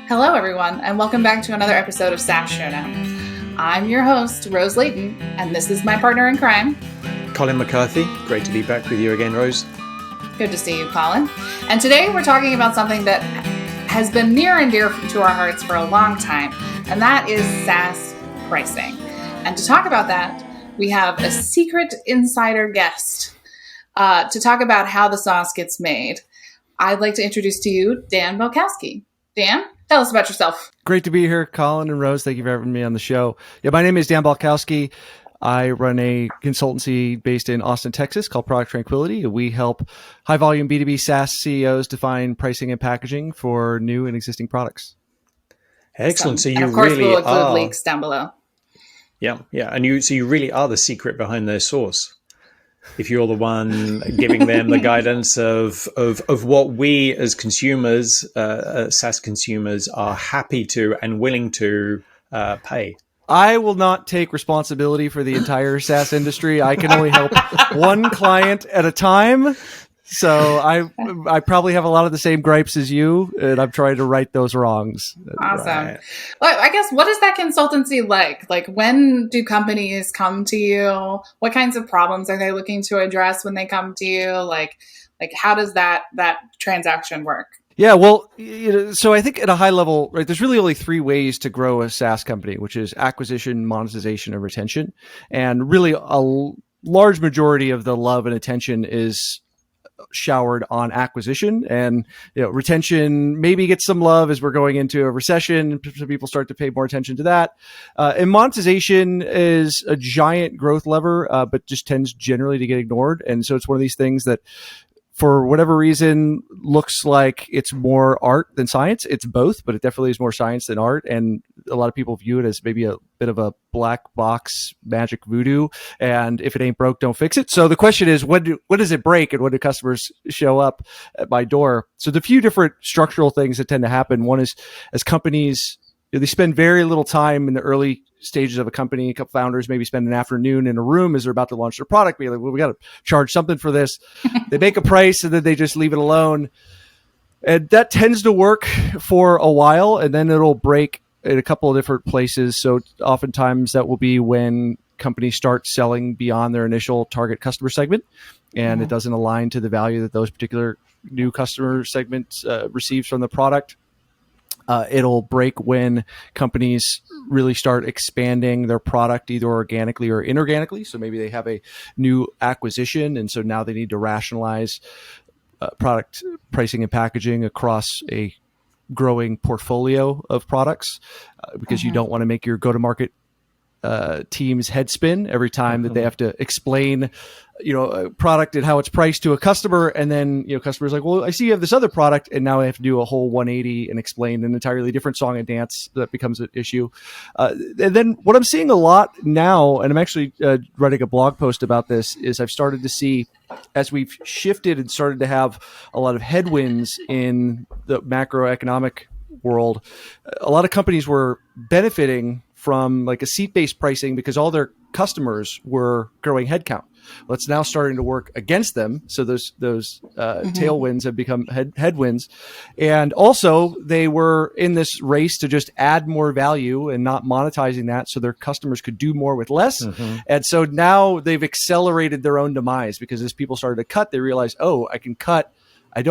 Hello, everyone, and welcome back to another episode of SaaS Showdown. I'm your host, Rose Layton, and this is my partner in crime, Colin McCarthy. Great to be back with you again, Rose. Good to see you, Colin. And today we're talking about something that has been near and dear to our hearts for a long time, and that is SaaS pricing. And to talk about that, we have a secret insider guest to talk about how the sauce gets made. I'd like to introduce to you Dan Belkowski. Dan, tell us about yourself. Great to be here, Colin and Rose. Thank you for having me on the show. Yeah, my name is Dan Balkowski. I run a consultancy based in Austin, Texas called Product Tranquility. We help high-volume B2B SaaS CEOs define pricing and packaging for new and existing products. Excellent. So you and of course, really we'll include are links down below. Yeah. And you really are the secret behind their sauce. If you're the one giving them the guidance of what we as consumers, SaaS consumers, are happy to and willing to pay. I will not take responsibility for the entire SaaS industry. I can only help one client at a time. So I probably have a lot of the same gripes as you, and I'm trying to right those wrongs. Awesome. Right. Well, I guess, what is that consultancy like? Like, when do companies come to you? What kinds of problems are they looking to address when they come to you? Like how does that transaction work? Yeah, well, so I think at a high level, right, there's really only three ways to grow a SaaS company, which is acquisition, monetization, and retention. And really a large majority of the love and attention is showered on acquisition, and retention maybe gets some love as we're going into a recession, so people start to pay more attention to that. And monetization is a giant growth lever, but just tends generally to get ignored. And so it's one of these things that, for whatever reason, looks like it's more art than science. It's both, but it definitely is more science than art. And a lot of people view it as maybe a bit of a black box magic voodoo. And if it ain't broke, don't fix it. So the question is, when does it break, and when do customers show up at my door? So the few different structural things that tend to happen. One is, as companies, they spend very little time in the early stages of a company. A couple founders maybe spend an afternoon in a room as they're about to launch their product, be like, well, we got to charge something for this. They make a price and then they just leave it alone. And that tends to work for a while, and then it'll break in a couple of different places. So oftentimes that will be when companies start selling beyond their initial target customer segment, and it doesn't align to the value that those particular new customer segments receives from the product. It'll break when companies really start expanding their product either organically or inorganically. So maybe they have a new acquisition, and so now they need to rationalize product pricing and packaging across a growing portfolio of products, because you don't want to make your go-to-market team's head spin every time that they have to explain a product and how it's priced to a customer, and then customers like, well, I see you have this other product, and now I have to do a whole 180 and explain an entirely different song and dance. That becomes an issue. And then what I'm seeing a lot now, and I'm actually writing a blog post about this, is I've started to see, as we've shifted and started to have a lot of headwinds in the macroeconomic world, a lot of companies were benefiting from like a seat-based pricing because all their customers were growing headcount. Well, it's now starting to work against them. So those tailwinds have become headwinds. And also they were in this race to just add more value and not monetizing that so their customers could do more with less. And so now they've accelerated their own demise, because as people started to cut, they realized, oh, I can cut. I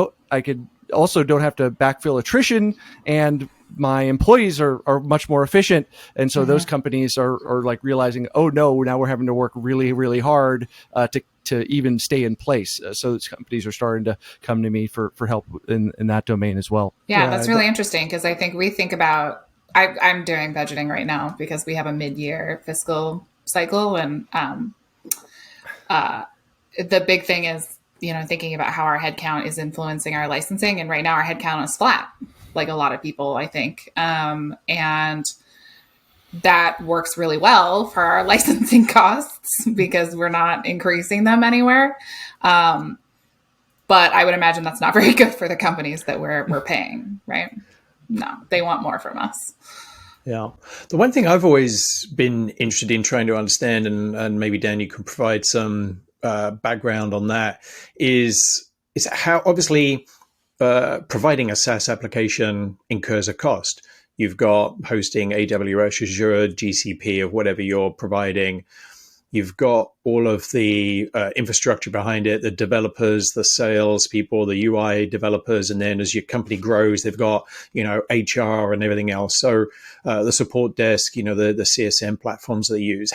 could also don't have to backfill attrition, and my employees are much more efficient. And so those companies are like realizing, oh no, now we're having to work really, really hard to even stay in place. So those companies are starting to come to me for help in that domain as well. Yeah, that's really interesting, because I think we think about, I'm doing budgeting right now because we have a mid-year fiscal cycle. And the big thing is, thinking about how our headcount is influencing our licensing. And right now our headcount is flat, like a lot of people, I think. And that works really well for our licensing costs because we're not increasing them anywhere. But I would imagine that's not very good for the companies that we're paying, right? No, they want more from us. Yeah. The one thing I've always been interested in trying to understand, and maybe Dan, you can provide some background on that, is how obviously providing a SaaS application incurs a cost. You've got hosting AWS, Azure, GCP, or whatever you're providing. You've got all of the infrastructure behind it, the developers, the sales people, the UI developers, and then as your company grows, they've got HR and everything else. So the support desk, the CSM platforms they use.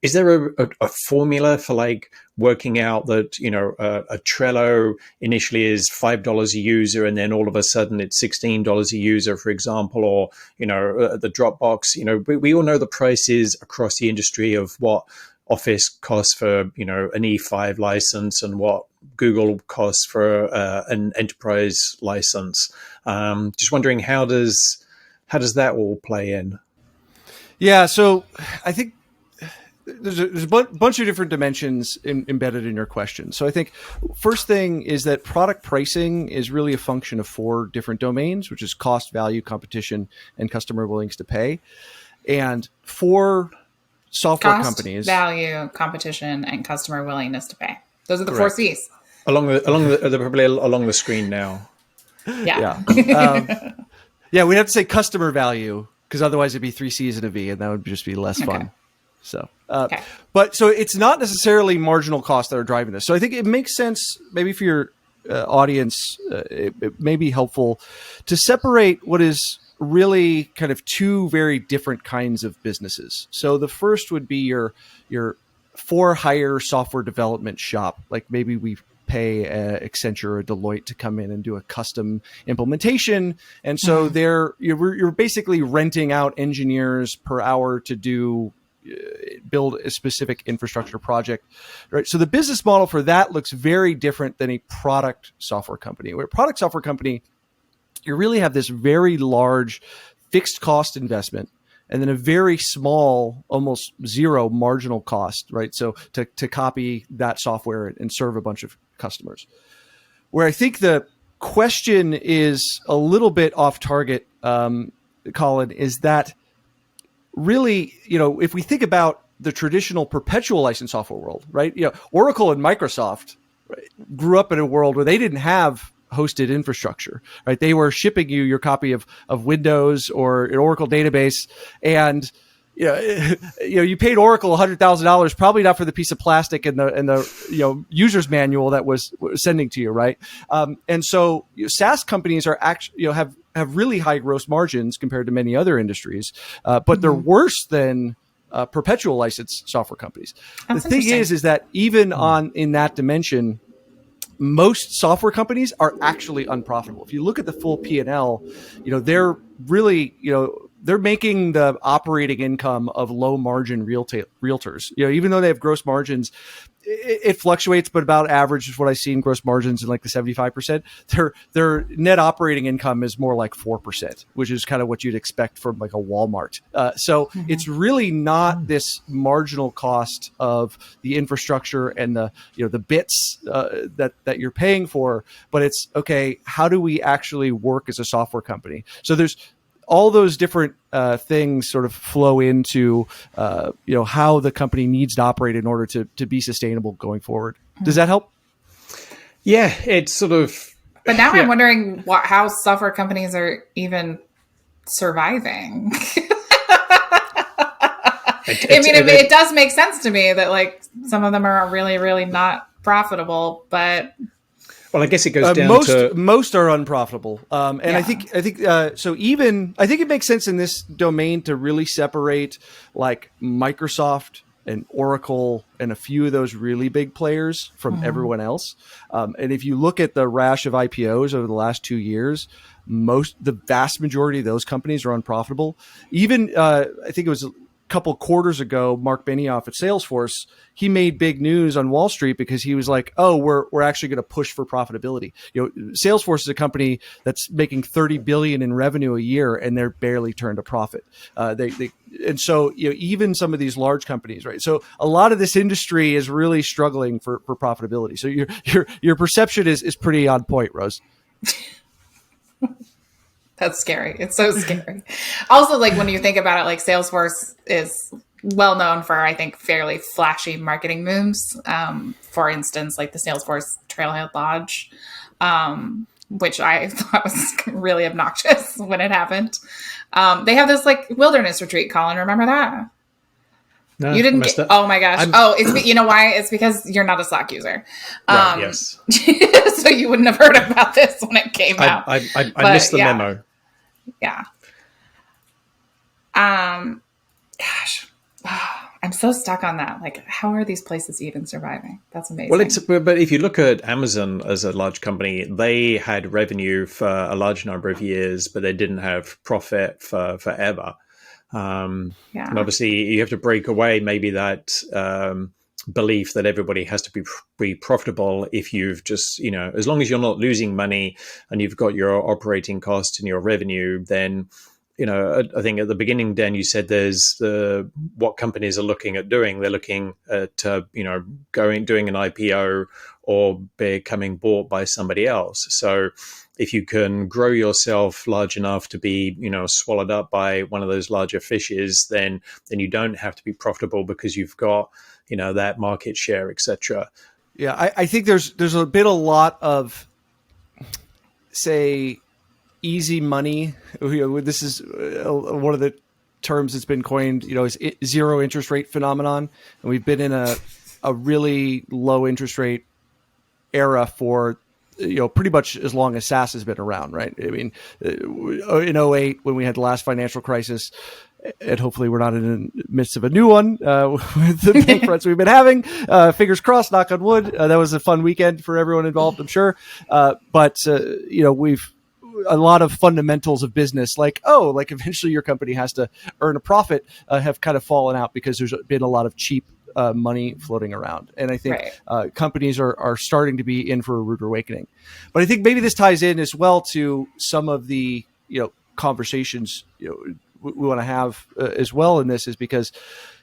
Is there a formula for like working out that a Trello initially is $5 a user and then all of a sudden it's $16 a user, for example, or the Dropbox? We all know the prices across the industry of what Office costs for an E5 license and what Google costs for an enterprise license. Just wondering how does that all play in? Yeah, so I think there's a bunch of different dimensions embedded in your question. So I think first thing is that product pricing is really a function of 4 different domains, which is cost, value, competition, and customer willingness to pay. And for software companies, value, competition, and customer willingness to pay. Those are the 4 C's. They're probably along the screen now. Yeah. Yeah, we'd have to say customer value because otherwise it'd be 3 C's and a V, and that would just be less fun. So, but so it's not necessarily marginal costs that are driving this. So I think it makes sense maybe for your audience, it may be helpful to separate what is really kind of 2 very different kinds of businesses. So the first would be your for-hire software development shop. Like maybe we pay Accenture or Deloitte to come in and do a custom implementation. And so you're basically renting out engineers per hour to build a specific infrastructure project, right? So the business model for that looks very different than a product software company. Where a product software company, you really have this very large fixed cost investment and then a very small, almost zero marginal cost, right? So to copy that software and serve a bunch of customers. Where I think the question is a little bit off target, Colin, is that really, if we think about the traditional perpetual license software world, right? Oracle and Microsoft grew up in a world where they didn't have hosted infrastructure, right? They were shipping you your copy of Windows or an Oracle database, and you paid Oracle $100,000, probably not for the piece of plastic and the user's manual that was sending to you, right? And so SaaS companies are actually have really high gross margins compared to many other industries, but they're worse than perpetual license software companies. That's the thing is that even in that dimension, most software companies are actually unprofitable. If you look at the full P&L, they're really, they're making the operating income of low margin realtors. Even though they have gross margins, it fluctuates, but about average is what I've seen gross margins in like the 75%. Their net operating income is more like 4%, which is kind of what you'd expect from like a Walmart. So it's really not this marginal cost of the infrastructure and the bits that you're paying for, but it's okay, how do we actually work as a software company? So there's all those different things sort of flow into how the company needs to operate in order to be sustainable going forward. Does that help? Yeah, it's sort of. But now I'm wondering how software companies are even surviving. It does make sense to me that like some of them are really, really not profitable, but. Well, I guess it goes down to most are unprofitable, and I think so. Even I think it makes sense in this domain to really separate like Microsoft and Oracle and a few of those really big players from everyone else. And if you look at the rash of IPOs over the last 2 years, the vast majority of those companies are unprofitable. Even I think it was couple quarters ago, Mark Benioff at Salesforce, he made big news on Wall Street because he was like, "Oh, we're actually going to push for profitability." Salesforce is a company that's making $30 billion in revenue a year, and they're barely turned a profit. And so even some of these large companies, right? So a lot of this industry is really struggling for profitability. So your perception is pretty on point, Rose. That's scary. It's so scary. Also, like when you think about it, like Salesforce is well known for, I think, fairly flashy marketing moves. For instance, like the Salesforce Trailhead Lodge, which I thought was really obnoxious when it happened. They have this like wilderness retreat, Colin. Remember that? No, You didn't get. Oh my gosh! You know why? It's because you're not a Slack user. Right, yes. So you wouldn't have heard about this when it came out. I missed the memo. Yeah. Gosh, I'm so stuck on that. Like, how are these places even surviving? That's amazing. Well, but if you look at Amazon as a large company, they had revenue for a large number of years, but they didn't have profit for forever. And obviously, you have to break away maybe that belief that everybody has to be profitable. If you've just, as long as you're not losing money and you've got your operating costs and your revenue, then I think at the beginning, Dan, you said there's what companies are looking at doing. They're looking at, doing an IPO or becoming bought by somebody else. So if you can grow yourself large enough to be, swallowed up by one of those larger fishes, then you don't have to be profitable because you've got, that market share, etc. Yeah, I think there's a lot of, say, easy money. This is one of the terms that's been coined, is zero interest rate phenomenon. And we've been in a really low interest rate era for, pretty much as long as SaaS has been around, right? I mean, in 2008, when we had the last financial crisis, and hopefully we're not in the midst of a new one with the bank runs we've been having. Fingers crossed, knock on wood. That was a fun weekend for everyone involved, I'm sure. But we've a lot of fundamentals of business, like eventually your company has to earn a profit, have kind of fallen out because there's been a lot of cheap money floating around. And I think companies are starting to be in for a rude awakening. But I think maybe this ties in as well to some of the, conversations, we want to have as well in this, is because,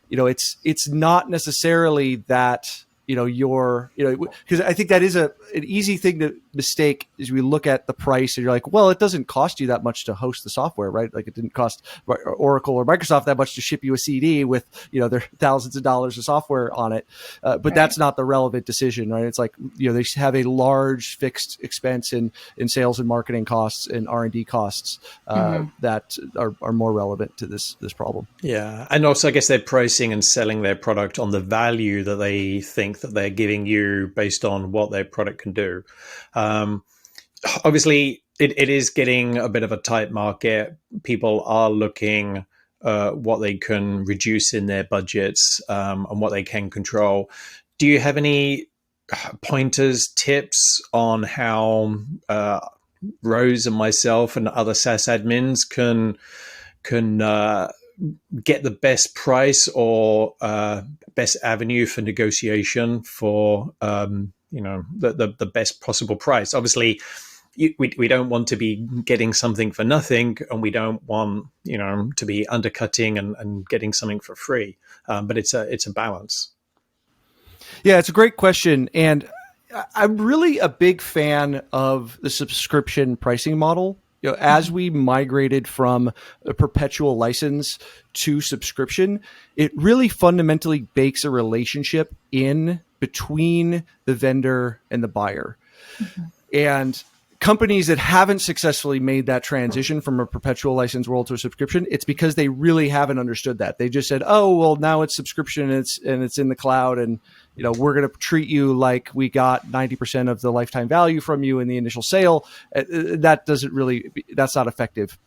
it's not necessarily that, because I think that is an easy thing to mistake is we look at the price and you're like, well, it doesn't cost you that much to host the software, right? Like it didn't cost Oracle or Microsoft that much to ship you a CD with, their thousands of dollars of software on it. But that's not the relevant decision, right? It's like, they have a large fixed expense in sales and marketing costs and R&D costs that are more relevant to this problem. Yeah. And also I guess they're pricing and selling their product on the value that they think that they're giving you based on what their product can do. Obviously, it is getting a bit of a tight market. People are looking what they can reduce in their budgets and what they can control. Do you have any pointers, tips on how Rose and myself and other SaaS admins can get the best price or best avenue for negotiation for the best possible price? Obviously, we don't want to be getting something for nothing, and we don't want to be undercutting and getting something for free. But it's a balance. Yeah, it's a great question, and I'm really a big fan of the subscription pricing model. As we migrated from a perpetual license to subscription, it really fundamentally bakes a relationship in between the vendor and the buyer. Mm-hmm. And companies that haven't successfully made that transition from a perpetual license world to a subscription, it's because they really haven't understood that. They just said, oh, well, now it's subscription and it's in the cloud, and we're going to treat you like we got 90% of the lifetime value from you in the initial sale. That's not effective.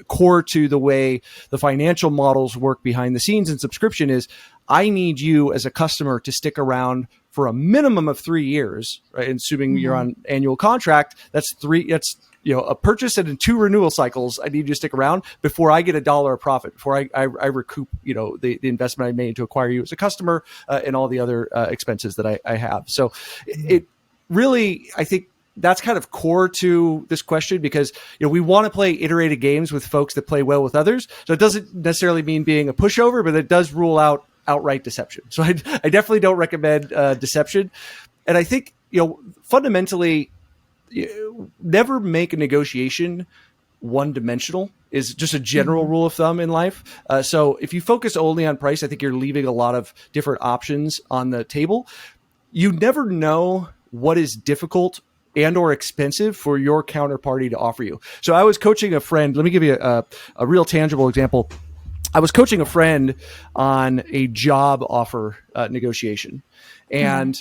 Core to the way the financial models work behind the scenes in subscription is, I need you as a customer to stick around for a minimum of 3 years, right? And assuming you're on annual contract, that's a purchase and 2 renewal cycles. I need you to stick around before I get $1 of profit, before I recoup, the investment I made to acquire you as a customer and all the other expenses that I have. So it really, I think that's kind of core to this question, because we want to play iterated games with folks that play well with others. So it doesn't necessarily mean being a pushover, but it does rule out outright deception. So I definitely don't recommend deception. And I think, fundamentally, never make a negotiation one-dimensional is just a general rule of thumb in life. So if you focus only on price, I think you're leaving a lot of different options on the table. You never know what is difficult and or expensive for your counterparty to offer you. So I was coaching a friend. Let me give you a real tangible example. I was coaching a friend on a job offer negotiation, and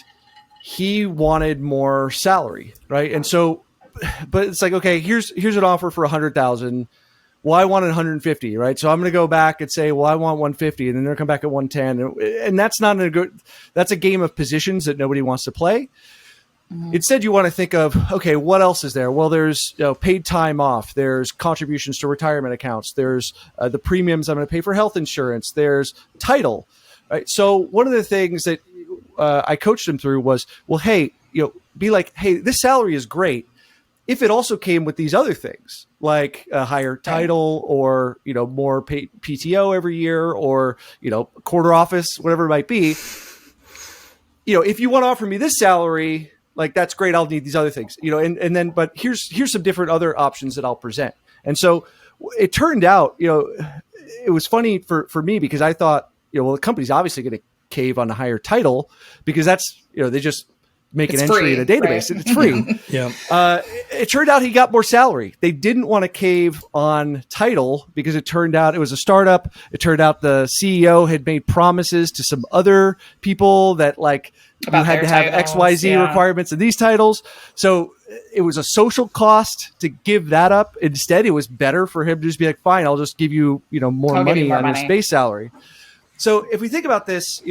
he wanted more salary, right? And so, but it's like, okay, here's an offer for 100,000. Well, I wanted 150, right? So I'm going to go back and say, well, I want 150, and then they'll come back at 110, and that's not a good. That's a game of positions that nobody wants to play. Instead, you want to think of, okay, what else is there? Well, there's paid time off. There's contributions to retirement accounts. There's the premiums I'm going to pay for health insurance. There's title, right? So one of the things that I coached him through was, well, hey, be like, hey, this salary is great if it also came with these other things, like a higher title or, more PTO every year or, quarter office, whatever it might be. If you want to offer me this salary, like, that's great. I'll need these other things, and then, but here's some different other options that I'll present. And so it turned out, it was funny for me because I thought, well, the company's obviously going to cave on a higher title because that's, they just make an entry in a database and it's free. Yeah. It turned out he got more salary. They didn't want to cave on title because it turned out it was a startup. It turned out the CEO had made promises to some other people that you had to have XYZ requirements in these titles. So it was a social cost to give that up. Instead, it was better for him to just be like, fine, I'll just give you, more money on your base salary. So if we think about this,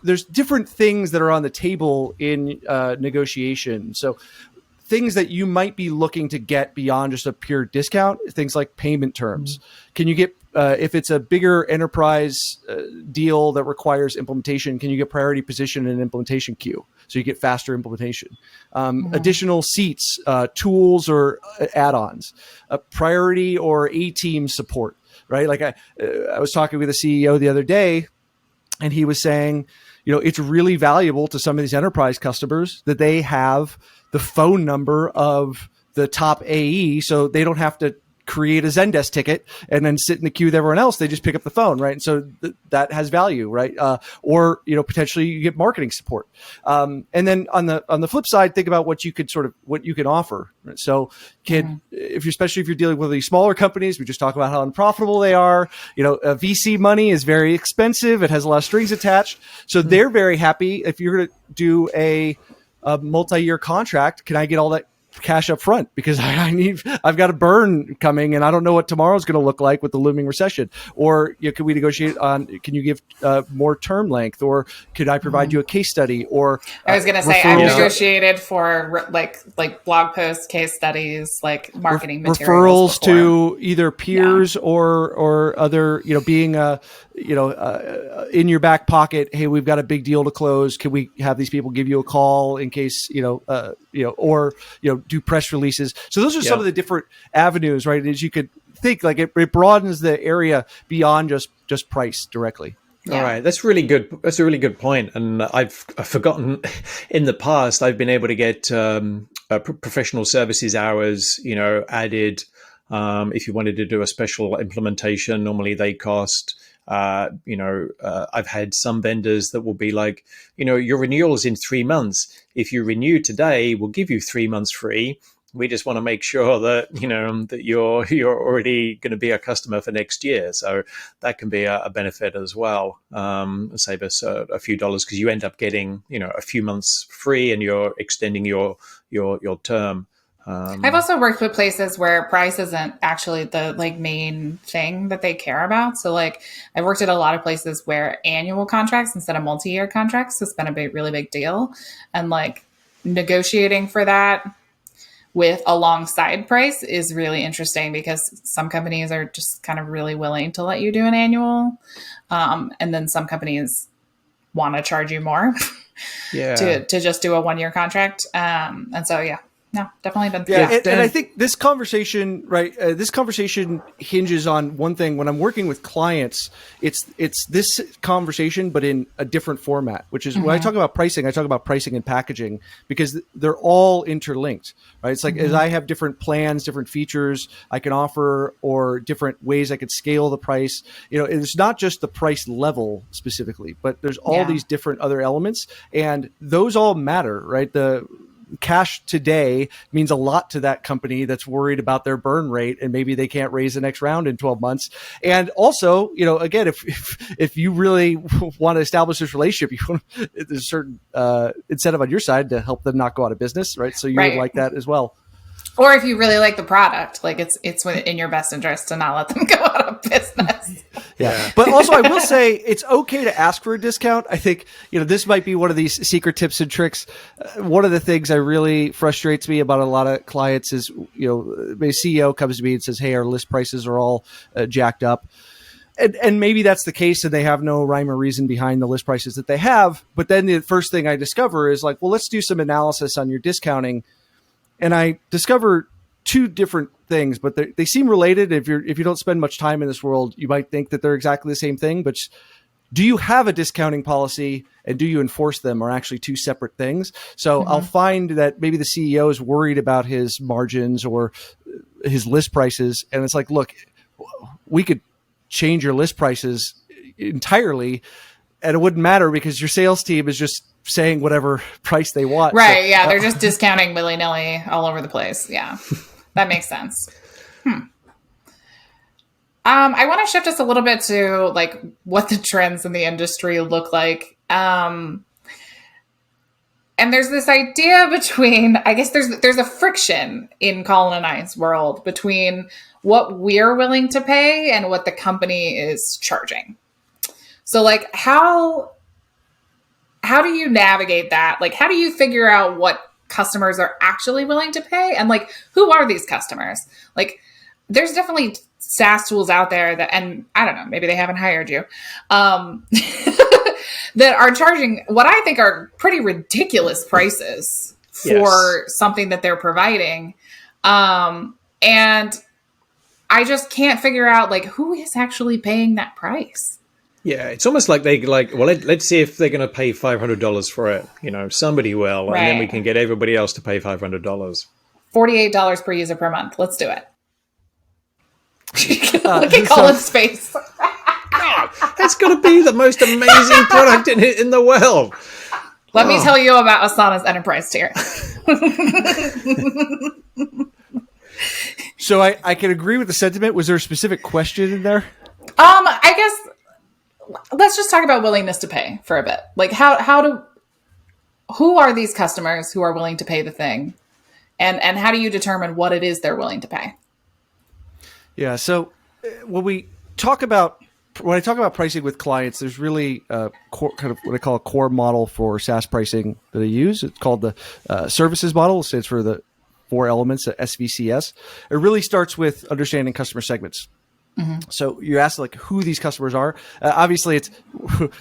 there's different things that are on the table in negotiation. So things that you might be looking to get beyond just a pure discount, things like payment terms. Can you get, if it's a bigger enterprise deal that requires implementation, can you get priority position in an implementation queue? So you get faster implementation. Additional seats, tools or add-ons, priority or A-team support, right? Like I was talking with a CEO the other day, and he was saying, it's really valuable to some of these enterprise customers that they have the phone number of the top AE, so they don't have to create a Zendesk ticket and then sit in the queue with everyone else. They just pick up the phone, right? And so that has value, right? Or potentially you get marketing support. And then on the flip side, think about what you can offer. Right? So especially if you're dealing with these smaller companies, we just talk about how unprofitable they are. VC money is very expensive. It has a lot of strings attached. So they're very happy if you're going to do a multi-year contract. Can I get all that cash up front because I've got a burn coming and I don't know what tomorrow's going to look like with the looming recession? Or can we negotiate on, can you give more term length, or could I provide you a case study? Or I was going to say, I've negotiated for like blog posts, case studies, like marketing materials referrals to either peers or other, being in your back pocket. Hey, we've got a big deal to close. Can we have these people give you a call in case, or do press releases? So those are some of the different avenues, right? As you could think, like it broadens the area beyond just price directly. All right, that's really good. That's a really good point. And I've forgotten in the past, I've been able to get professional services hours, added. If you wanted to do a special implementation, normally they cost. I've had some vendors that will be like, your renewal is in 3 months. If you renew today, we'll give you 3 months free. We just want to make sure that, that you're already going to be a customer for next year. So that can be a benefit as well. Save us a few dollars because you end up getting, a few months free and you're extending your term. I've also worked with places where price isn't actually the main thing that they care about. So I've worked at a lot of places where annual contracts instead of multi-year contracts has been a really big deal. And negotiating for that with alongside price is really interesting because some companies are just kind of really willing to let you do an annual. And then some companies want to charge you more to just do a 1-year contract. And so, no, definitely been through that. And I think this conversation, right? This conversation hinges on one thing. When I'm working with clients, it's this conversation, but in a different format. Which is when I talk about pricing, I talk about pricing and packaging because they're all interlinked, right? It's like as I have different plans, different features I can offer, or different ways I could scale the price. It's not just the price level specifically, but there's all these different other elements, and those all matter, right? cash today means a lot to that company that's worried about their burn rate, and maybe they can't raise the next round in 12 months. And also, again, if you really want to establish this relationship, there's a certain incentive on your side to help them not go out of business, right? So you would like that as well. Or if you really like the product, like it's in your best interest to not let them go out of business. Yeah. But also I will say it's okay to ask for a discount. I think, this might be one of these secret tips and tricks. One of the things that really frustrates me about a lot of clients is, my CEO comes to me and says, hey, our list prices are all jacked up. And maybe that's the case, and they have no rhyme or reason behind the list prices that they have. But then the first thing I discover is like, well, let's do some analysis on your discounting. And I discover two different things, but they seem related. If you don't spend much time in this world, you might think that they're exactly the same thing. But do you have a discounting policy and do you enforce them are actually two separate things? So I'll find that maybe the CEO is worried about his margins or his list prices. And it's like, look, we could change your list prices entirely and it wouldn't matter because your sales team is just saying whatever price they want. Right. So, yeah. They're just discounting willy-nilly all over the place. Yeah. That makes sense. I want to shift us a little bit to like what the trends in the industry look like. And there's this idea between, I guess there's a friction in Colin and I's world between what we're willing to pay and what the company is charging. So like how do you navigate that? Like, how do you figure out what customers are actually willing to pay? And like, who are these customers? Like, there's definitely SaaS tools out there that, and I don't know, maybe they haven't hired you, that are charging what I think are pretty ridiculous prices for something that they're providing. And I just can't figure out like who is actually paying that price. Yeah, it's almost like let's see if they're going to pay $500 for it. Somebody will, and then we can get everybody else to pay $500. $48 per user per month. Let's do it. Look at Colin's face. God, that's got to be the most amazing product in the world. Let me tell you about Asana's enterprise tier. So I can agree with the sentiment. Was there a specific question in there? I guess let's just talk about willingness to pay for a bit. Like who are these customers who are willing to pay the thing? And how do you determine what it is they're willing to pay? Yeah. So when I talk about pricing with clients, there's really a kind of what I call a core model for SaaS pricing that I use. It's called the services model. It stands for the 4 elements at SVCS. It really starts with understanding customer segments. So you asked like who these customers are. Obviously,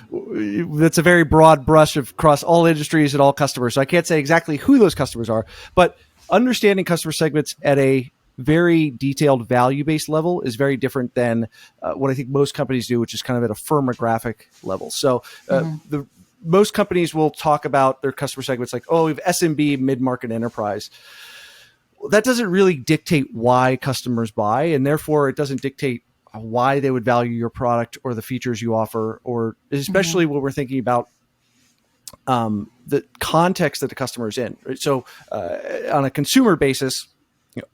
that's a very broad brush across all industries and all customers. So I can't say exactly who those customers are, but understanding customer segments at a very detailed value-based level is very different than what I think most companies do, which is kind of at a firmographic level. So most companies will talk about their customer segments like, oh, we have SMB, mid-market, enterprise. That doesn't really dictate why customers buy, and therefore it doesn't dictate why they would value your product or the features you offer, or especially when we're thinking about the context that the customer is in. Right? So on a consumer basis,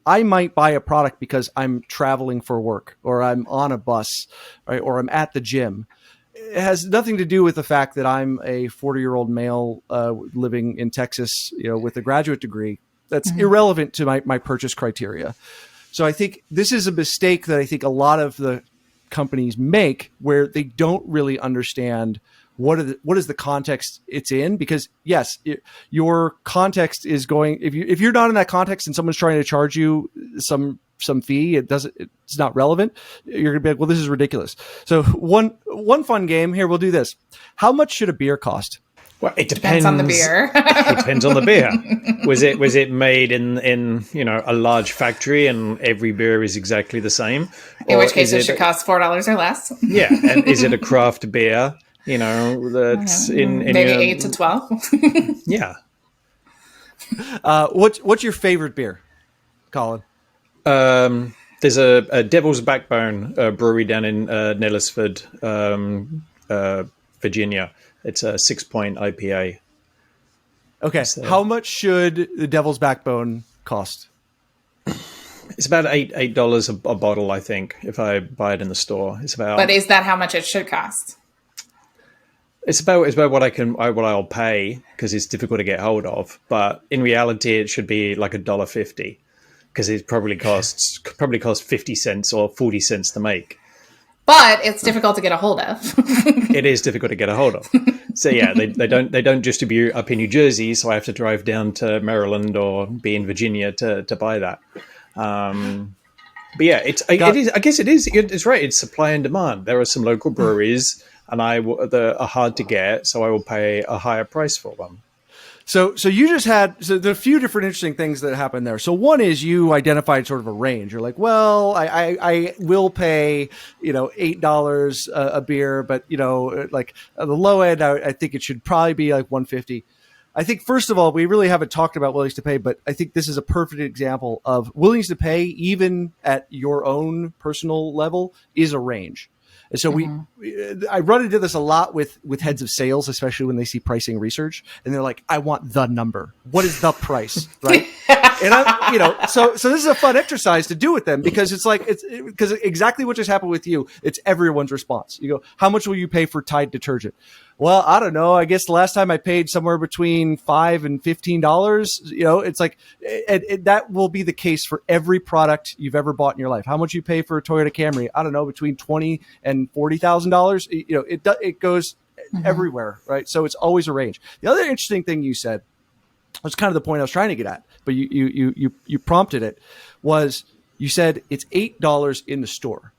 I might buy a product because I'm traveling for work, or I'm on a bus, right, or I'm at the gym. It has nothing to do with the fact that I'm a 40-year-old male living in Texas, with a graduate degree. That's irrelevant to my purchase criteria. So I think this is a mistake that I think a lot of the companies make, where they don't really understand what is the context it's in. Because yes, your context is going, if you're not in that context and someone's trying to charge you some fee, it's not relevant. You're gonna be like, well, this is ridiculous. So one fun game here, we'll do this. How much should a beer cost? Well, it depends on the beer. It depends on the beer. Was it made in a large factory and every beer is exactly the same? In which case it should cost $4 or less. Yeah, and is it a craft beer? That's in maybe 8 to 12. Yeah. What's your favorite beer, Colin? There's a Devil's Backbone brewery down in Nellisford, Virginia. It's a 6-point IPA. Okay. So- How much should the Devil's Backbone cost? It's about $8 a bottle, I think, if I buy it in the store. But is that how much it should cost? It's about what I'll pay, because it's difficult to get hold of. But in reality, it should be like $1.50, because it probably costs 50 cents or 40 cents to make. But it's difficult to get a hold of. It is difficult to get a hold of. So yeah, they don't distribute up in New Jersey, so I have to drive down to Maryland or be in Virginia to buy that. But yeah, it is. I guess it is. It's right. It's supply and demand. There are some local breweries, and that are hard to get, so I will pay a higher price for them. So you just had there are a few different interesting things that happened there. So one is you identified sort of a range. You're like, well, I will pay $8 a beer, but like at the low end, I think it should probably be like $1.50. I think first of all, we really haven't talked about willingness to pay, but I think this is a perfect example of willingness to pay, even at your own personal level, is a range. And so I run into this a lot with heads of sales, especially when they see pricing research, and they're like, "I want the number. What is the price?" Right? And so this is a fun exercise to do with them, because because exactly what just happened with you. It's everyone's response. You go, "How much will you pay for Tide detergent?" Well, I don't know. I guess the last time I paid somewhere between $5 and $15. It's like that will be the case for every product you've ever bought in your life. How much you pay for a Toyota Camry? I don't know, between $20,000 and $40,000. It goes everywhere, right? So it's always a range. The other interesting thing you said was kind of the point I was trying to get at, but you prompted it, was you said it's $8 in the store.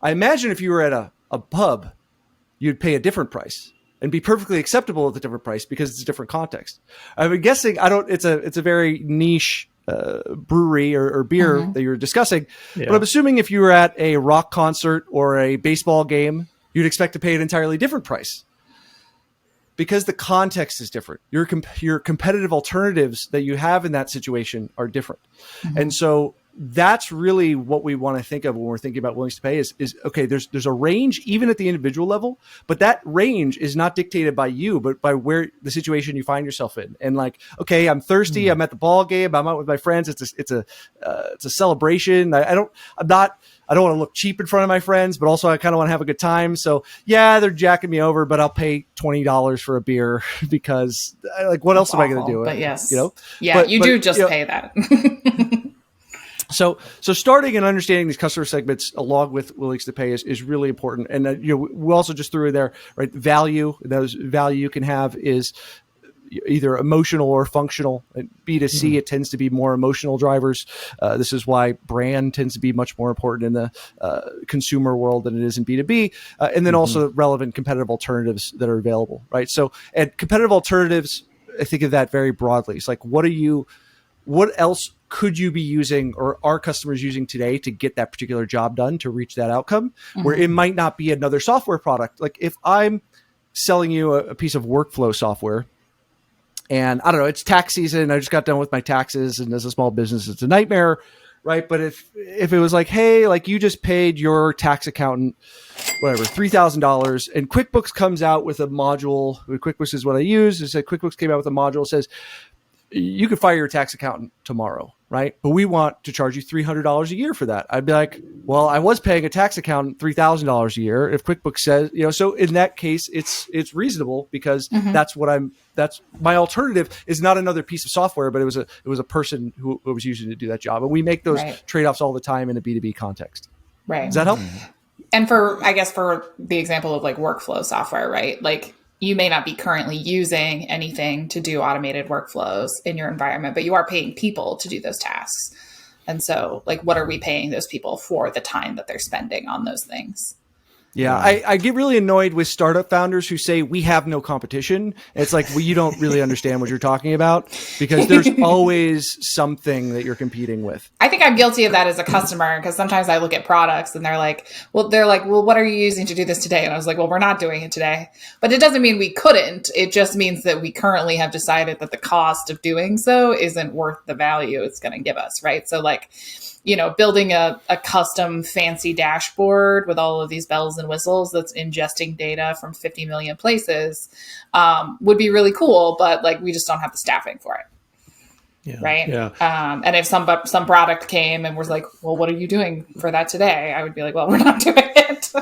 I imagine if you were at a pub, you'd pay a different price and be perfectly acceptable at the different price because it's a different context. I'm guessing it's a very niche brewery or beer that you're discussing, but I'm assuming if you were at a rock concert or a baseball game, you'd expect to pay an entirely different price because the context is different. Your competitive alternatives that you have in that situation are different. And so that's really what we want to think of when we're thinking about willingness to pay is okay, there's a range even at the individual level, but that range is not dictated by you, but by where the situation you find yourself in. And like, okay, I'm thirsty, I'm at the ball game, I'm out with my friends, it's a celebration. I don't want to look cheap in front of my friends, but also I kind of want to have a good time. So yeah, they're jacking me over, but I'll pay $20 for a beer because like, what else am I going to do? But yes, but you do just pay that. So starting and understanding these customer segments along with willingness to pay is really important. And we also just threw in there, right? Value. Those value you can have is either emotional or functional. At B2C, it tends to be more emotional drivers. This is why brand tends to be much more important in the consumer world than it is in B2B. And then also relevant competitive alternatives that are available, right? So, and competitive alternatives, I think of that very broadly. It's like, what else could you be using or are customers using today to get that particular job done, to reach that outcome, where it might not be another software product? Like if I'm selling you a piece of workflow software and I don't know, it's tax season, I just got done with my taxes, and as a small business, it's a nightmare, right? But if it was like, hey, like you just paid your tax accountant, whatever, $3,000, and QuickBooks comes out with a module, QuickBooks is what I use, it said QuickBooks came out with a module that says, you could fire your tax accountant tomorrow, right? But we want to charge you $300 a year for that. I'd be like, well, I was paying a tax accountant $3,000 a year. If QuickBooks says, so in that case, it's reasonable because that's my alternative is not another piece of software, but it was a person who was using to do that job. And we make those trade-offs all the time in a B2B context. Right. Does that help? And for the example of like workflow software, right? Like, you may not be currently using anything to do automated workflows in your environment, but you are paying people to do those tasks. And so, like, what are we paying those people for the time that they're spending on those things? Yeah, I get really annoyed with startup founders who say we have no competition. It's like, well, you don't really understand what you're talking about because there's always something that you're competing with. I think I'm guilty of that as a customer because sometimes I look at products and they're like, well, what are you using to do this today? And I was like, well, we're not doing it today. But it doesn't mean we couldn't. It just means that we currently have decided that the cost of doing so isn't worth the value it's going to give us, right? So like, building a custom fancy dashboard with all of these bells bells and whistles that's ingesting data from 50 million places would be really cool, but like we just don't have the staffing for it. Yeah, right. Yeah. And if some product came and was like, well, what are you doing for that today? I would be like, well, we're not doing it.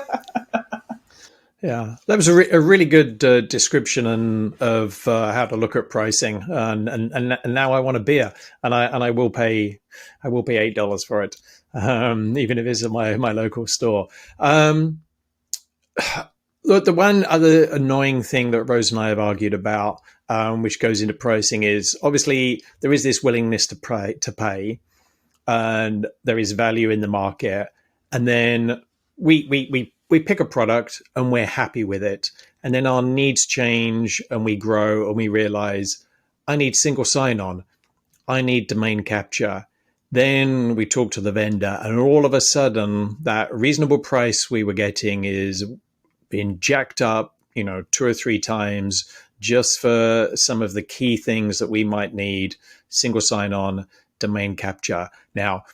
Yeah, that was a really good description of how to look at pricing, and now I want a beer, and I will pay $8 for it, even if it's at my local store. Look, the one other annoying thing that Rose and I have argued about, which goes into pricing, is obviously there is this willingness to pay, and there is value in the market, and then we pick a product and we're happy with it. And then our needs change and we grow and we realize I need single sign-on. I need domain capture. Then we talk to the vendor and all of a sudden that reasonable price we were getting is being jacked up, 2 or 3 times just for some of the key things that we might need: single sign-on, domain capture. Now,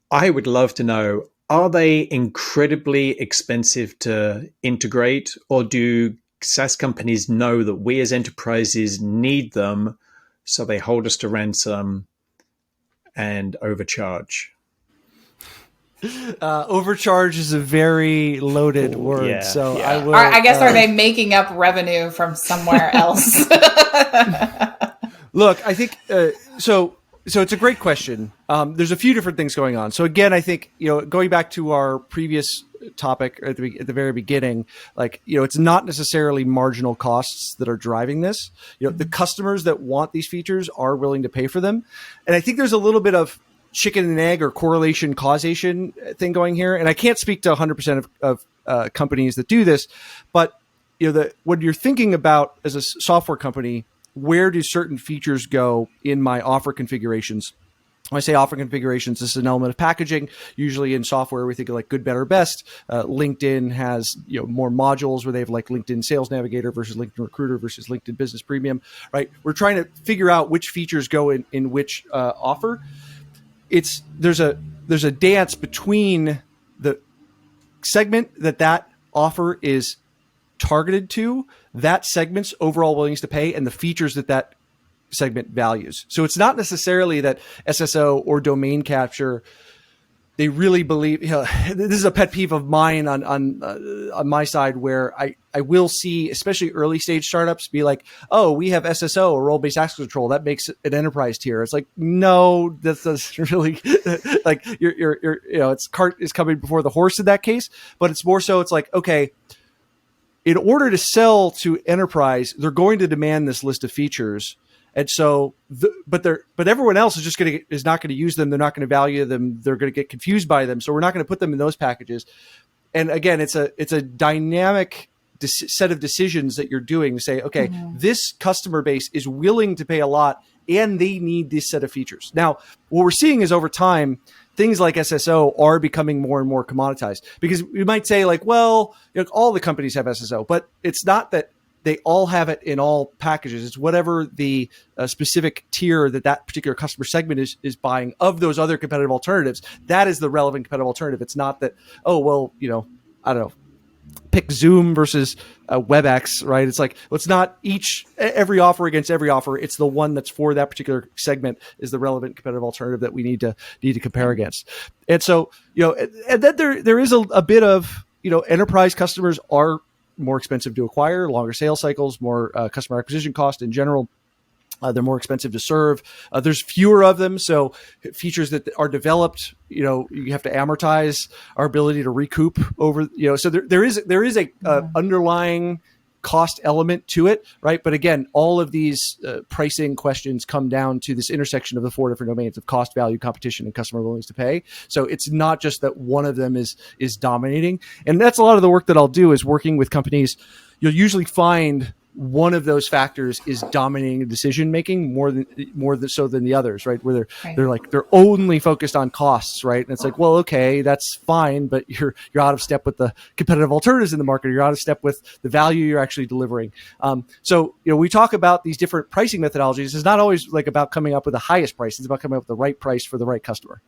I would love to know, are they incredibly expensive to integrate, or do SaaS companies know that we as enterprises need them, so they hold us to ransom and overcharge? Overcharge is a very loaded word. Yeah, so yeah. I will. I guess are they making up revenue from somewhere else? Look, I think So it's a great question. There's a few different things going on. So again, I think, going back to our previous topic at the very beginning, it's not necessarily marginal costs that are driving this. The customers that want these features are willing to pay for them. And I think there's a little bit of chicken and egg or correlation causation thing going here. And I can't speak to 100% of companies that do this, but when you're thinking about as a software company, where do certain features go in my offer configurations? When I say offer configurations, this is an element of packaging. Usually in software, we think of like good, better, best. LinkedIn has more modules where they have like LinkedIn Sales Navigator versus LinkedIn Recruiter versus LinkedIn Business Premium, right? We're trying to figure out which features go in which offer. There's a dance between the segment that offer is targeted to, that segment's overall willingness to pay, and the features that segment values. So it's not necessarily that SSO or domain capture, they really believe, this is a pet peeve of mine on my side, where I will see, especially early stage startups, be like, oh, we have SSO or role-based access control, that makes it an enterprise tier. It's like, no, that's really like it's cart is coming before the horse in that case. But it's more so, it's like, okay, in order to sell to enterprise, they're going to demand this list of features, and so, but everyone else is not going to use them. They're not going to value them. They're going to get confused by them. So we're not going to put them in those packages. And again, it's a dynamic set of decisions that you're doing to say, okay, this customer base is willing to pay a lot, and they need this set of features. Now, what we're seeing is over time, things like SSO are becoming more and more commoditized, because we might say like, well, all the companies have SSO, but it's not that they all have it in all packages. It's whatever the specific tier that particular customer segment is buying of those other competitive alternatives. That is the relevant competitive alternative. It's not that, oh, well, I don't know, pick Zoom versus WebEx, right? It's like, well, it's not every offer against every offer. It's the one that's for that particular segment is the relevant competitive alternative that we need to compare against. And so, and then there is a bit of, enterprise customers are more expensive to acquire, longer sales cycles, more customer acquisition cost in general. They're more expensive to serve. There's fewer of them, so features that are developed, you have to amortize our ability to recoup over. So there is a underlying cost element to it, right? But again, all of these pricing questions come down to this intersection of the 4 different domains of cost, value, competition, and customer willingness to pay. So it's not just that one of them is dominating, and that's a lot of the work that I'll do is working with companies. You'll usually find one of those factors is dominating decision making more so than the others, right? Where they're only focused on costs, right? And it's like, well, okay, that's fine, but you're out of step with the competitive alternatives in the market. You're out of step with the value you're actually delivering. So we talk about these different pricing methodologies. It's not always like about coming up with the highest price. It's about coming up with the right price for the right customer.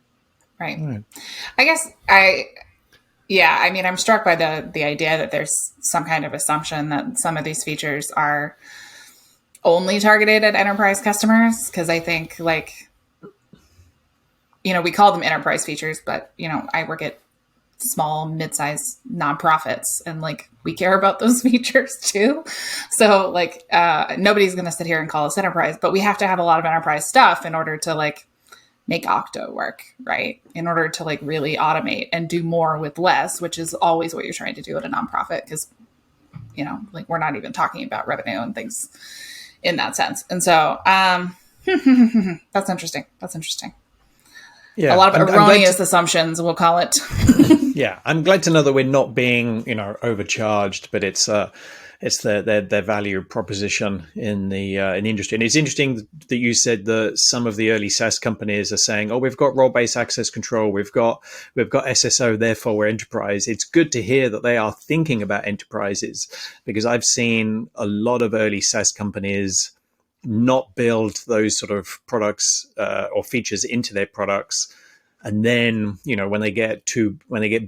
Right. Right. I guess Yeah, I mean, I'm struck by the idea that there's some kind of assumption that some of these features are only targeted at enterprise customers. Because I think, like, we call them enterprise features, but I work at small, mid-sized nonprofits, and like we care about those features too. So like nobody's going to sit here and call us enterprise, but we have to have a lot of enterprise stuff in order to like make Octo work, right? In order to like really automate and do more with less, which is always what you're trying to do at a nonprofit, because like we're not even talking about revenue and things in that sense. And so that's interesting. Yeah, a lot of erroneous assumptions, we'll call it. Yeah, I'm glad to know that we're not being, overcharged, but it's their value proposition in the industry. And it's interesting that you said that some of the early SaaS companies are saying, "Oh, we've got role-based access control, we've got SSO, therefore we're enterprise." It's good to hear that they are thinking about enterprises, because I've seen a lot of early SaaS companies not build those sort of products or features into their products. And then, when they get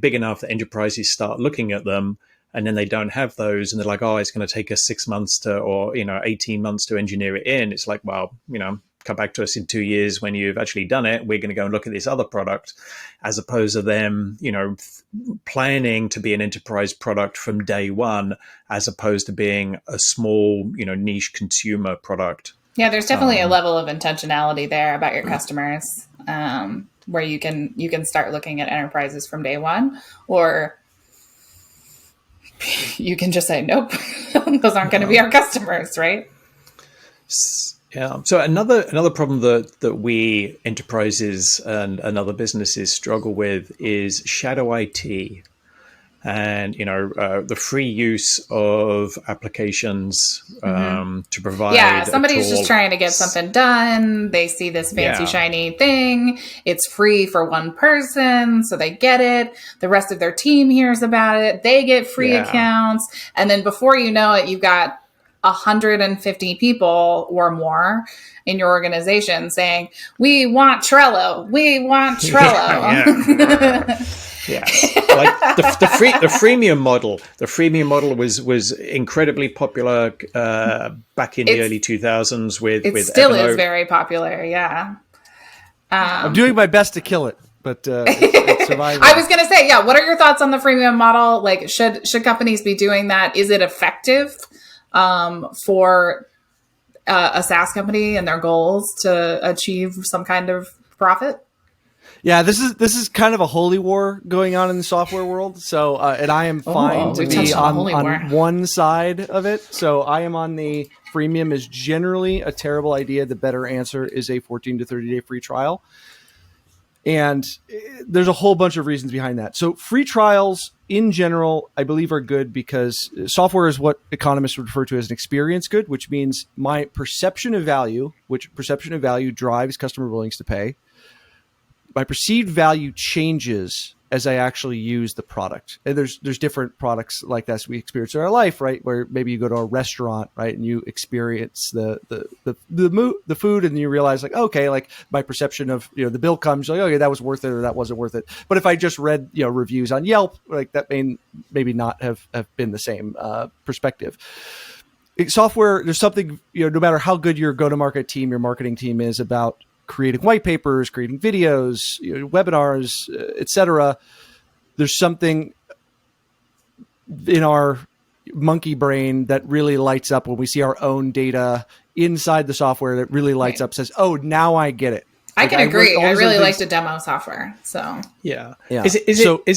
big enough that enterprises start looking at them, and then they don't have those, and they're like, "Oh, it's going to take us 6 months or 18 months to engineer it in." It's like, well, come back to us in 2 years when you've actually done it. We're going to go and look at this other product, as opposed to them, planning to be an enterprise product from day one, as opposed to being a small, niche consumer product. Yeah, there's definitely a level of intentionality there about your customers, where you can start looking at enterprises from day one, or you can just say, nope, those aren't going to be our customers, right? Yeah. So another problem that we enterprises and other businesses struggle with is shadow IT. And the free use of applications to provide. Yeah, somebody's just trying to get something done. They see this fancy shiny thing. It's free for one person, so they get it. The rest of their team hears about it. They get free accounts, and then before you know it, you've got 150 people or more in your organization saying, "We want Trello. We want Trello." Yeah, like the freemium model. The freemium model was incredibly popular back in the early 2000s. It still Evernote. Is very popular. Yeah, I'm doing my best to kill it, but it's surviving. I was going to say, yeah. What are your thoughts on the freemium model? Like, should companies be doing that? Is it effective for a SaaS company and their goals to achieve some kind of profit? Yeah, this is kind of a holy war going on in the software world. So, and I am fine to be on one side of it. So I am on the freemium is generally a terrible idea. The better answer is a 14 to 30 day free trial. And there's a whole bunch of reasons behind that. So free trials in general, I believe, are good because software is what economists would refer to as an experience good, which means my perception of value, drives customer willingness to pay. My perceived value changes as I actually use the product. And there's different products like that we experience in our life, right? Where maybe you go to a restaurant, right, and you experience the food, and you realize like, okay, like my perception of the bill comes, like, okay, that was worth it or that wasn't worth it. But if I just read reviews on Yelp, like that may maybe not have been the same perspective. Software, there's something no matter how good your go-to-market team, your marketing team is about creating white papers, creating videos, webinars, etc. There's something in our monkey brain that really lights up when we see our own data inside the software that really lights up, says, "Oh, now I get it." I can agree. I really like to demo software. So yeah. Is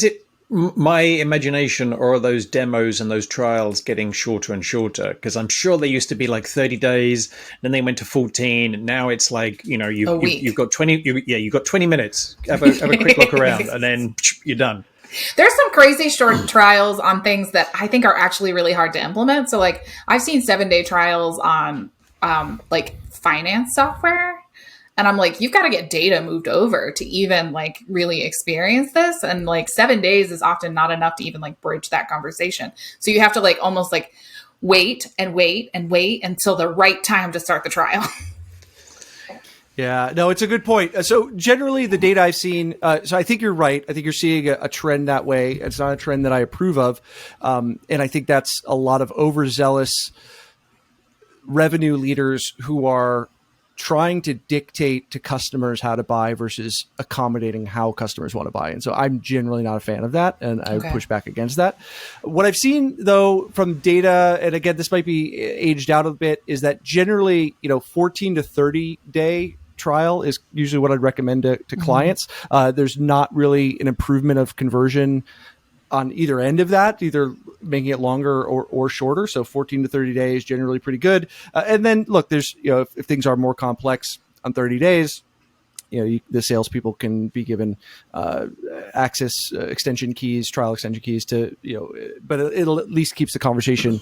it my imagination, or are those demos and those trials getting shorter and shorter? Because I'm sure they used to be like 30 days, then they went to 14, and now it's like you've got 20. You've got 20 minutes. Have a quick look around, and then you're done. There's some crazy short trials on things that I think are actually really hard to implement. So like I've seen 7-day trials on like finance software. And I'm like, you've got to get data moved over to even like really experience this. And like 7 days is often not enough to even like bridge that conversation. So you have to like almost like wait until the right time to start the trial. Yeah, no, it's a good point. So generally the data I've seen, so I think you're right. I think you're seeing a trend that way. It's not a trend that I approve of. And I think that's a lot of overzealous revenue leaders who are trying to dictate to customers how to buy versus accommodating how customers want to buy. And so I'm generally not a fan of that, and I push back against that. What I've seen though from data, and again, this might be aged out a bit, is that generally, 14 to 30 day trial is usually what I'd recommend to clients. There's not really an improvement of conversion on either end of that, either making it longer or shorter. So 14 to 30 days, generally pretty good. And then look, there's, if things are more complex on 30 days, the salespeople can be given access extension keys, trial extension keys to, but it'll at least keeps the conversation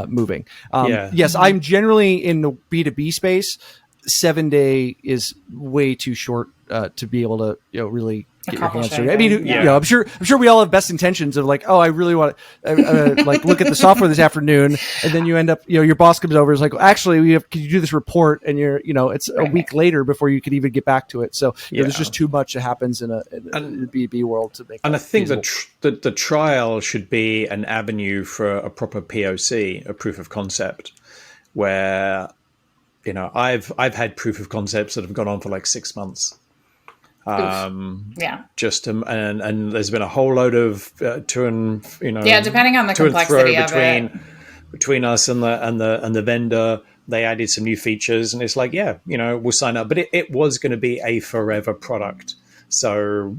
moving. Yes, I'm generally in the B2B space. 7 day is way too short to be able to, really get your hands dirty. I mean, I'm sure we all have best intentions of like, oh, I really want to like look at the software this afternoon, and then you end up, your boss comes over and is like, actually, can you do this report? And you're, it's a week later before you could even get back to it. So there's just too much that happens in the B2B world to make. And I think the trial should be an avenue for a proper POC, a proof of concept, where I've had proof of concepts that have gone on for like 6 months. Just and there's been a whole load of depending on the complexity of it between us and the vendor. They added some new features, and it's like, we'll sign up. But it was going to be a forever product, so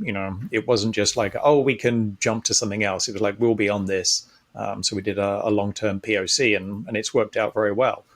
it wasn't just like, oh, we can jump to something else. It was like, we'll be on this. So we did a long-term POC, and it's worked out very well.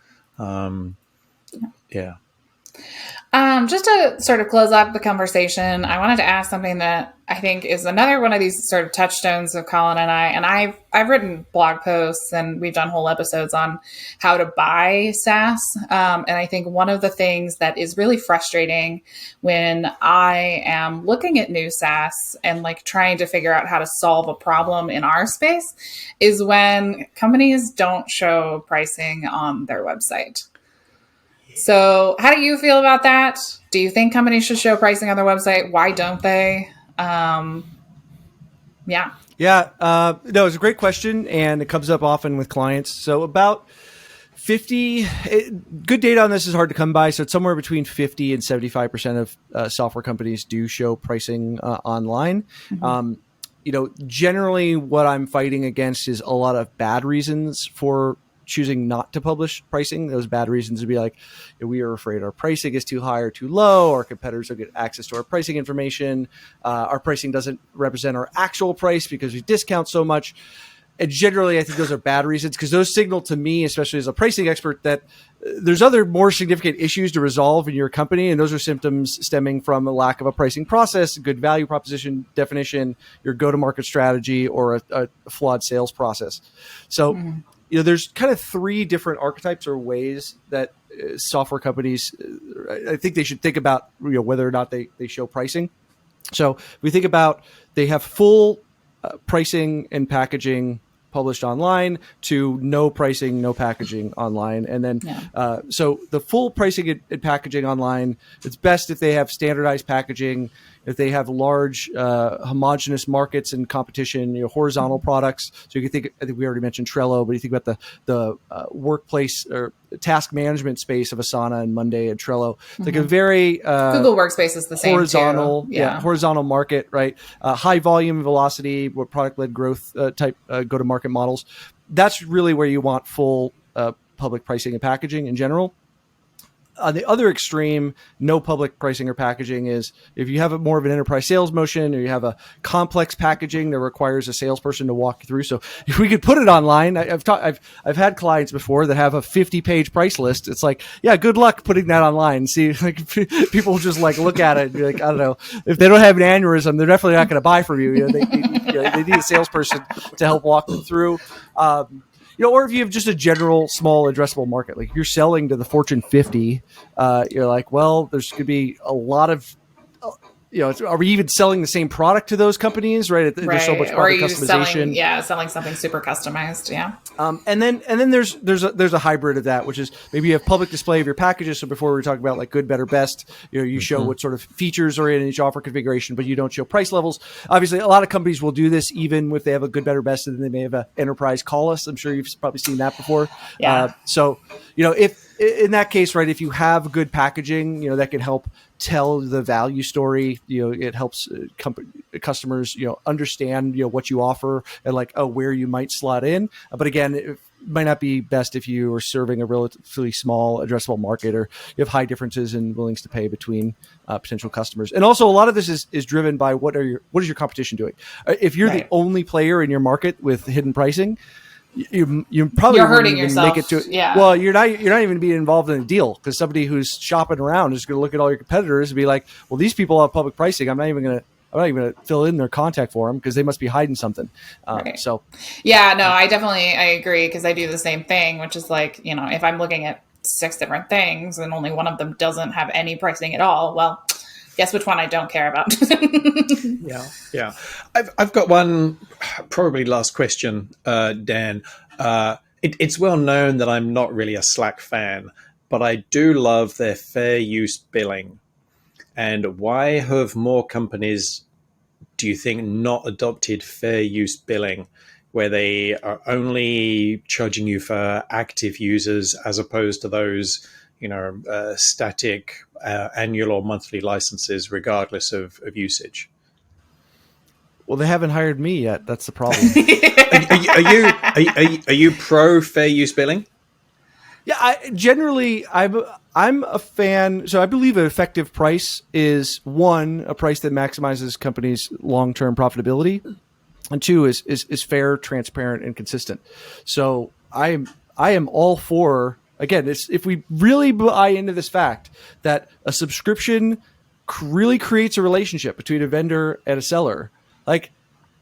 Just to sort of close up the conversation, I wanted to ask something that I think is another one of these sort of touchstones of Colin and I. And I've written blog posts, and we've done whole episodes on how to buy SaaS. And I think one of the things that is really frustrating when I am looking at new SaaS and like trying to figure out how to solve a problem in our space is when companies don't show pricing on their website. So how do you feel about that? Do you think companies should show pricing on their website? Why don't they? No, it's a great question, and it comes up often with clients. So about 50, good data on this is hard to come by. So it's somewhere between 50 and 75% of software companies do show pricing online. Generally what I'm fighting against is a lot of bad reasons for choosing not to publish pricing. Those bad reasons would be like, we are afraid our pricing is too high or too low, our competitors will get access to our pricing information, our pricing doesn't represent our actual price because we discount so much. And generally, I think those are bad reasons, because those signal to me, especially as a pricing expert, that there's other more significant issues to resolve in your company. And those are symptoms stemming from a lack of a pricing process, a good value proposition definition, your go-to-market strategy, or a flawed sales process. So there's kind of 3 different archetypes or ways that software companies, I think they should think about whether or not they show pricing. So we think about, they have full pricing and packaging published online to no pricing, no packaging online. And then, so the full pricing and packaging online, it's best if they have standardized packaging, if they have large homogenous markets and competition, horizontal products. So you can think, I think we already mentioned Trello, but you think about the workplace or task management space of Asana and Monday and Trello. It's like a very Google Workspace is the same horizontal, too. Horizontal market, right? High volume, velocity, product-led growth type go-to-market models. That's really where you want full public pricing and packaging in general. On the other extreme, no public pricing or packaging is if you have more of an enterprise sales motion, or you have a complex packaging that requires a salesperson to walk you through. So if we could put it online, I've had clients before that have a 50-page price list. It's like, good luck putting that online. See, like people just like look at it and be like, I don't know, if they don't have an aneurysm, they're definitely not going to buy from you. They need a salesperson to help walk them through. Or if you have just a general small addressable market, like you're selling to the Fortune 50, you're like, well, there's going to be a lot of are we even selling the same product to those companies? Right. There's so much Or are product you customization. selling something super customized? Yeah. And then there's a hybrid of that, which is maybe you have public display of your packages. So before we were talking about like good, better, best, you show what sort of features are in each offer configuration, but you don't show price levels. Obviously, a lot of companies will do this even if they have a good, better, best, and then they may have an enterprise call us. I'm sure you've probably seen that before. Yeah. So if in that case, right, if you have good packaging, that can help tell the value story. It helps customers, understand, what you offer and like, where you might slot in. But again, it might not be best if you are serving a relatively small addressable market or you have high differences in willingness to pay between potential customers. And also a lot of this is driven by what is your competition doing? If you're the only player in your market with hidden pricing, you probably you're hurting even yourself. Make it to yeah. Well, you're not even being involved in a deal because somebody who's shopping around is going to look at all your competitors and be like, well, these people have public pricing. I'm not even going to fill in their contact for them because they must be hiding something. Right. So, yeah, no, I agree because I do the same thing, which is like, if I'm looking at 6 different things and only one of them doesn't have any pricing at all, well, guess which one I don't care about. Yeah. I've got one, probably last question, Dan. It's well known that I'm not really a Slack fan, but I do love their fair use billing. And why have more companies, do you think, not adopted fair use billing, where they are only charging you for active users as opposed to those, static annual or monthly licenses, regardless of usage? Well, they haven't hired me yet. That's the problem. Are you pro fair use billing? Yeah, I'm a fan. So I believe an effective price is 1, a price that maximizes companies' long-term profitability, and 2 is fair, transparent, and consistent. So I am all for, again, if we really buy into this fact that a subscription really creates a relationship between a vendor and a seller, like,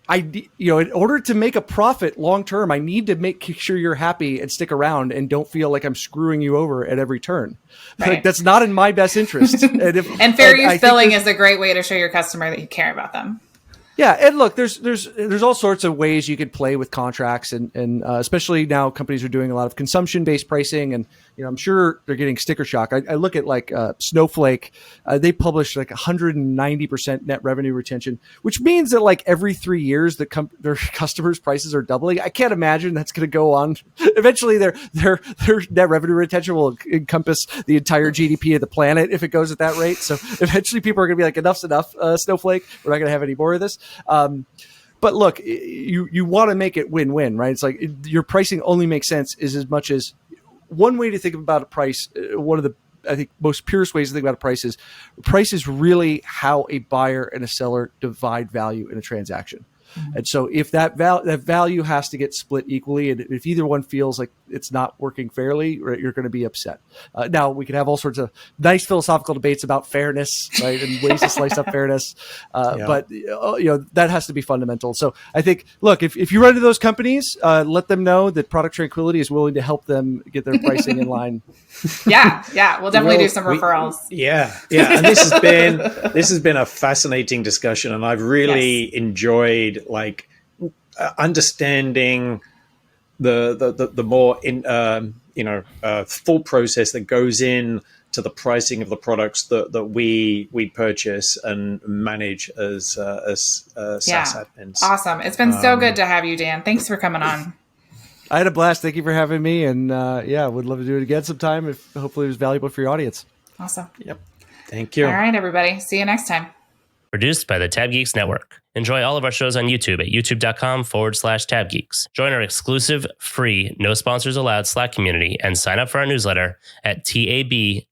in order to make a profit long term, I need to make sure you're happy and stick around and don't feel like I'm screwing you over at every turn. Right. Like, that's not in my best interest. And fair use billing is a great way to show your customer that you care about them. Yeah, and look, there's all sorts of ways you could play with contracts, and especially now companies are doing a lot of consumption-based pricing, and I'm sure they're getting sticker shock. I look at like Snowflake, they publish like 190% net revenue retention, which means that like every 3 years their customers' prices are doubling. I can't imagine that's going to go on. Eventually, their net revenue retention will encompass the entire GDP of the planet if it goes at that rate. So eventually, people are going to be like, enough's enough, Snowflake. We're not going to have any more of this. But look, you want to make it win-win, right? It's like your pricing only makes sense as much as one way to think about a price. One of the, I think, most purest ways to think about a price is really how a buyer and a seller divide value in a transaction. Mm-hmm. And so if that value has to get split equally, and if either one feels like it's not working fairly, right, you're going to be upset. Now, we can have all sorts of nice philosophical debates about fairness, right, and ways to slice up fairness. But that has to be fundamental. So I think, look, if you run into those companies, let them know that Product Tranquility is willing to help them get their pricing in line. Yeah, we'll definitely do some referrals. And this has been a fascinating discussion, and I've really enjoyed understanding the more full process that goes in to the pricing of the products that we purchase and manage as SaaS admins. Awesome. It's been so good to have you, Dan. Thanks for coming on. I had a blast. Thank you for having me. And would love to do it again sometime if hopefully it was valuable for your audience. Awesome. Yep. Thank you. All right, everybody. See you next time. Produced by the Tab Geeks Network. Enjoy all of our shows on YouTube at youtube.com/tabgeeks. Join our exclusive, free, no sponsors allowed Slack community and sign up for our newsletter at tabgeeks.com.